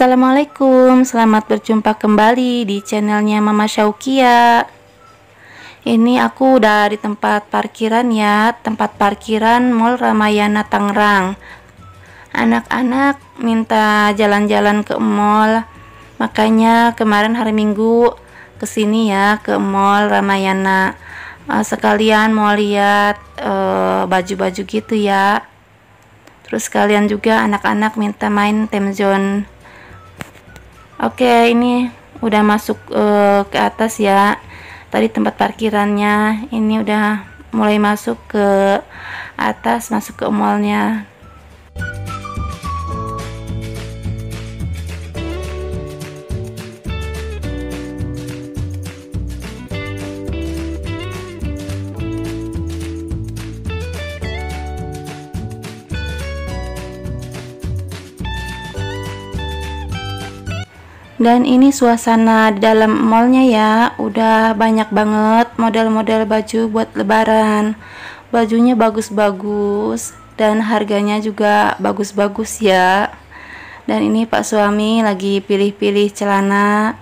Assalamualaikum, selamat berjumpa kembali di channelnya Mama Syaukia. Ini aku udah di tempat parkiran ya, tempat parkiran Mall Ramayana Tangerang. Anak-anak minta jalan-jalan ke mall, makanya kemarin hari Minggu kesini ya ke Mall Ramayana. Sekalian mau lihat baju-baju gitu ya. Terus kalian juga anak-anak minta main time zone. Oke, ini udah masuk ke atas ya. Tadi tempat parkirannya, ini udah mulai masuk ke atas, masuk ke mallnya. Dan ini suasana di dalam mallnya ya, udah banyak banget model-model baju buat lebaran. Bajunya bagus-bagus dan harganya juga bagus-bagus ya. Dan ini Pak suami lagi pilih-pilih celana,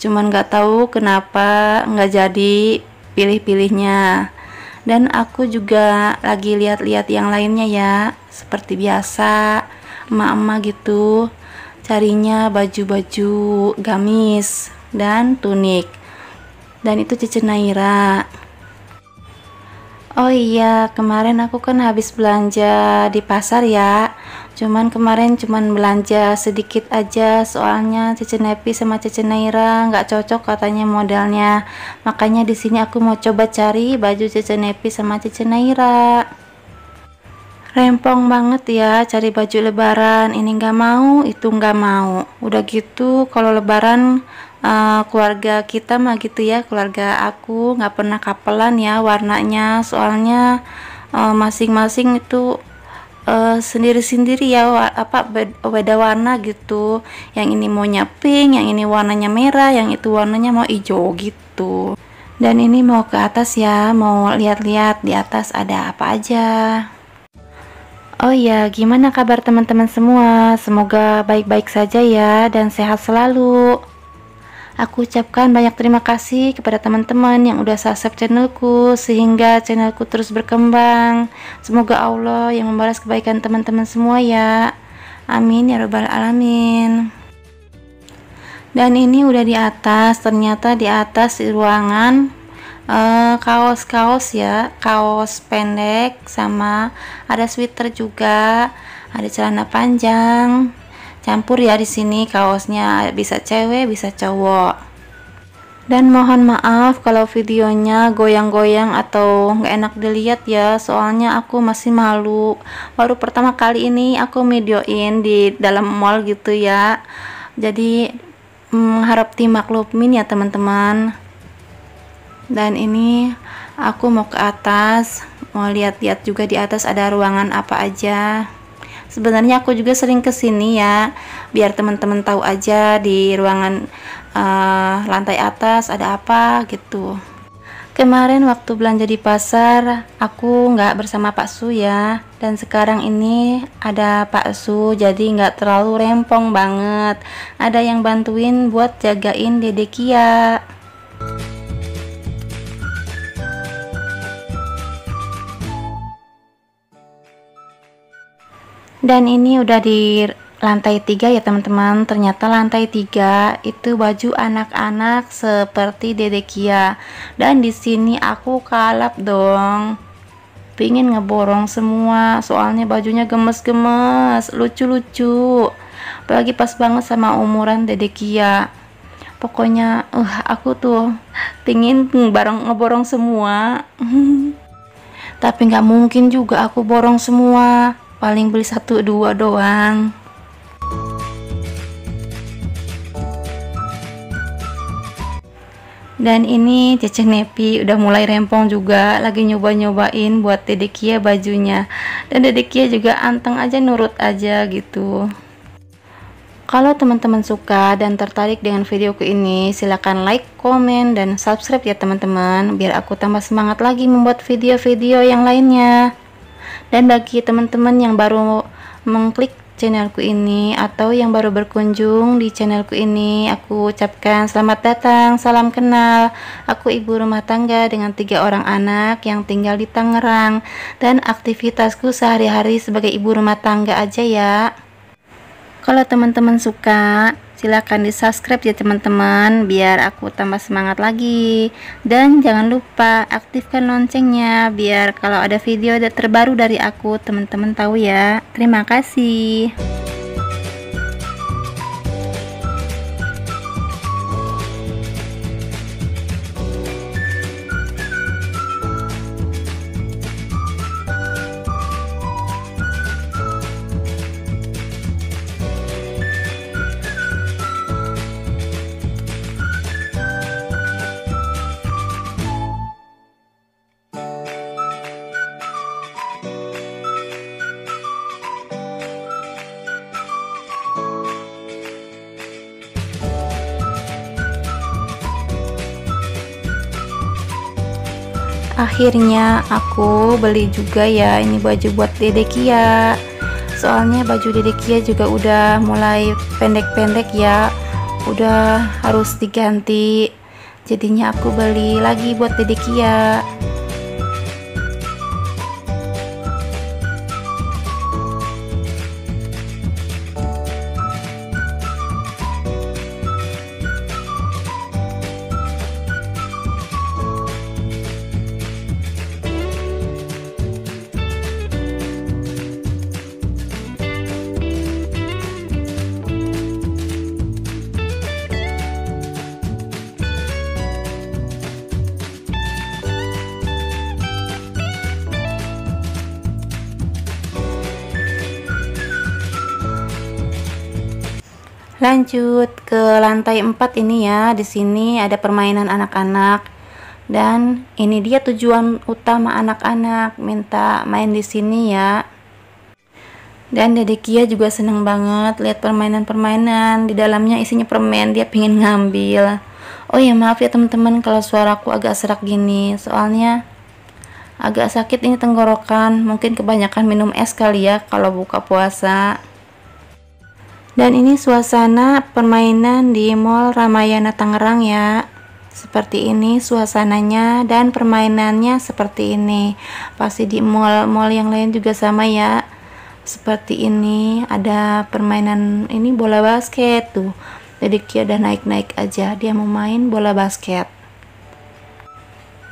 cuman nggak tahu kenapa nggak jadi pilih-pilihnya. Dan aku juga lagi lihat-lihat yang lainnya ya, seperti biasa emak-emak gitu, carinya baju-baju gamis dan tunik. Dan itu Cece Naira. Oh iya, kemarin aku kan habis belanja di pasar ya. Kemarin belanja sedikit aja, soalnya Cece Nepi sama Cece Naira nggak cocok katanya modelnya. Makanya di sini aku mau coba cari baju Cece Nepi sama Cece Naira. Rempong banget ya cari baju lebaran, ini nggak mau, itu nggak mau. Udah gitu kalau lebaran keluarga kita mah gitu ya, keluarga aku nggak pernah kapelan ya warnanya, soalnya masing-masing itu sendiri-sendiri ya, beda warna gitu. Yang ini maunya pink, yang ini warnanya merah, yang itu warnanya mau hijau gitu. Dan ini mau ke atas ya, mau lihat-lihat di atas ada apa aja. Oh ya, gimana kabar teman-teman semua? Semoga baik-baik saja ya dan sehat selalu. Aku ucapkan banyak terima kasih kepada teman-teman yang udah subscribe channelku sehingga channelku terus berkembang. Semoga Allah yang membalas kebaikan teman-teman semua ya. Amin ya robbal alamin. Dan ini udah di atas, ternyata di atas di ruangan kaos-kaos ya, kaos pendek sama ada sweater juga, ada celana panjang campur ya. Di sini kaosnya bisa cewek bisa cowok. Dan mohon maaf kalau videonya goyang-goyang atau nggak enak dilihat ya, soalnya aku masih malu, baru pertama kali ini aku videoin di dalam mall gitu ya. Jadi harap dimaklumin ya teman-teman. Dan ini aku mau ke atas, mau lihat-lihat juga di atas ada ruangan apa aja. Sebenarnya aku juga sering kesini ya, biar teman-teman tahu aja di ruangan lantai atas ada apa gitu. Kemarin waktu belanja di pasar aku nggak bersama Pak Su ya, dan sekarang ini ada Pak Su, jadi nggak terlalu rempong banget. Ada yang bantuin buat jagain Dede Kia. Dan ini udah di lantai 3 ya teman-teman. Ternyata lantai 3 itu baju anak-anak seperti Dede Kia. Dan di sini aku kalap dong, pingin ngeborong semua, soalnya bajunya gemes-gemes, lucu-lucu, apalagi pas banget sama umuran Dede Kia. Pokoknya aku tuh pingin ngeborong semua. Tapi nggak mungkin juga aku borong semua, paling beli 1-2 doang. Dan ini Cece Nepi udah mulai rempong juga, lagi nyoba-nyobain buat Dede Kia bajunya. Dan Dede Kia juga anteng aja, nurut aja gitu. Kalau teman-teman suka dan tertarik dengan videoku ini, silahkan like, komen, dan subscribe ya teman-teman, biar aku tambah semangat lagi membuat video-video yang lainnya. Dan bagi teman-teman yang baru mengklik channelku ini atau yang baru berkunjung di channelku ini, aku ucapkan selamat datang, salam kenal. Aku ibu rumah tangga dengan 3 orang anak yang tinggal di Tangerang, dan aktivitasku sehari-hari sebagai ibu rumah tangga aja ya. Kalau teman-teman suka, silahkan di subscribe ya teman-teman, biar aku tambah semangat lagi. Dan jangan lupa aktifkan loncengnya, biar kalau ada video terbaru dari aku teman-teman tahu ya. Terima kasih. Akhirnya aku beli juga ya ini baju buat Dede Kia. Soalnya baju Dede Kia juga udah mulai pendek-pendek ya, udah harus diganti. Jadinya aku beli lagi buat Dede Kia. Lanjut ke lantai 4 ini ya. Di sini ada permainan anak-anak. Dan ini dia tujuan utama anak-anak minta main di sini ya. Dan Dede Kia juga seneng banget lihat permainan-permainan. Di dalamnya isinya permen, dia pengen ngambil. Oh ya maaf ya teman-teman kalau suaraku agak serak gini, soalnya agak sakit ini tenggorokan. Mungkin kebanyakan minum es kali ya kalau buka puasa. Dan ini suasana permainan di Mall Ramayana Tangerang ya. Seperti ini suasananya dan permainannya seperti ini. Pasti di mall-mall yang lain juga sama ya. Seperti ini ada permainan ini bola basket tuh. Jadi Kia udah naik-naik aja, dia mau main bola basket.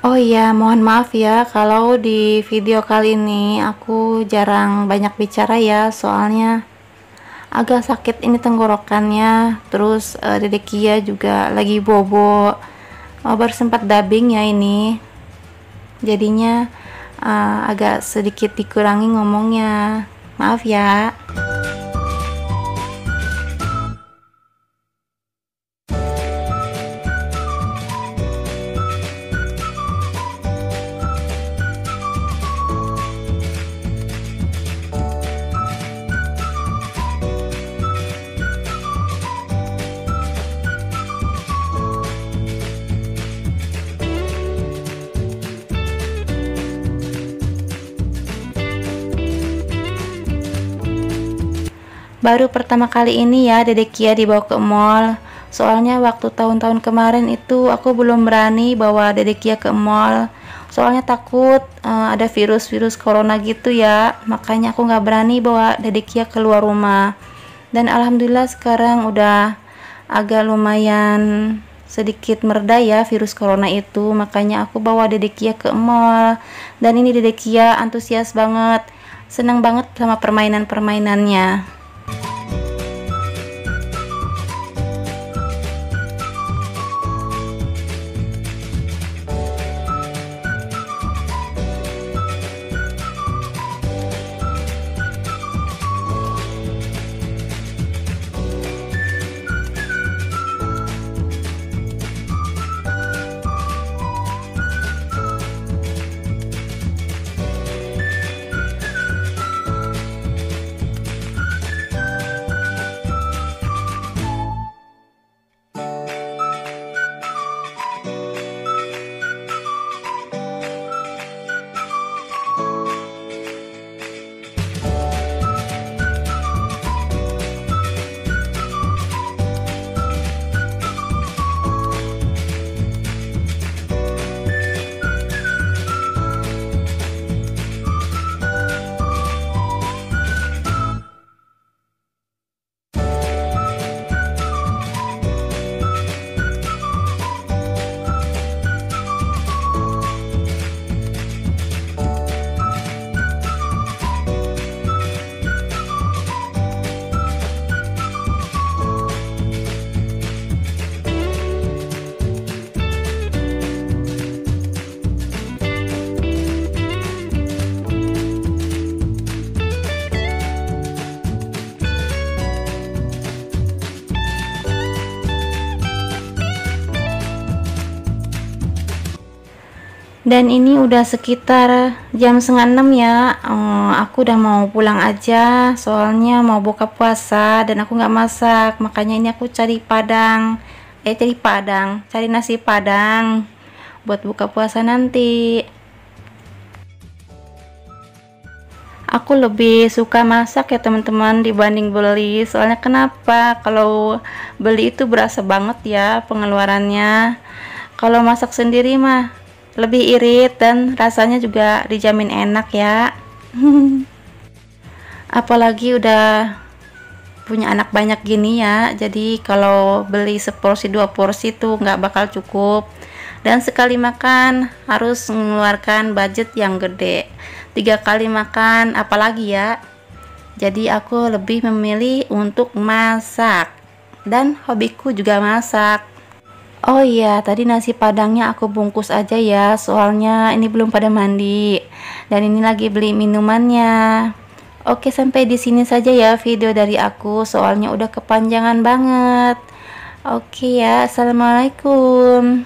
Oh iya, mohon maaf ya kalau di video kali ini aku jarang banyak bicara ya, soalnya agak sakit ini tenggorokannya. Terus Dede Kia juga lagi bobo, baru sempat dubbing ya ini, jadinya agak sedikit dikurangi ngomongnya, maaf ya. Baru pertama kali ini ya Dede Kia dibawa ke mall. Soalnya waktu tahun-tahun kemarin itu aku belum berani bawa Dede Kia ke mall. Soalnya takut ada virus-virus corona gitu ya. Makanya aku nggak berani bawa Dede Kia keluar rumah. Dan alhamdulillah sekarang udah agak lumayan sedikit mereda ya virus corona itu. Makanya aku bawa Dede Kia ke mall. Dan ini Dede Kia antusias banget, senang banget sama permainan-permainannya. Dan ini udah sekitar jam setengah 6 ya. Aku udah mau pulang aja, soalnya mau buka puasa dan aku nggak masak. Makanya ini aku cari nasi padang buat buka puasa nanti. Aku lebih suka masak ya teman-teman dibanding beli. Soalnya kenapa? Kalau beli itu berasa banget ya pengeluarannya. Kalau masak sendiri mah lebih irit dan rasanya juga dijamin enak ya. Apalagi udah punya anak banyak gini ya, jadi kalau beli seporsi dua porsi tuh nggak bakal cukup, dan sekali makan harus mengeluarkan budget yang gede. 3 kali makan apalagi ya. Jadi aku lebih memilih untuk masak, dan hobiku juga masak. Oh iya, tadi nasi padangnya aku bungkus aja ya, soalnya ini belum pada mandi. Dan ini lagi beli minumannya. Oke, sampai di sini saja ya video dari aku, soalnya udah kepanjangan banget. Oke ya, assalamualaikum.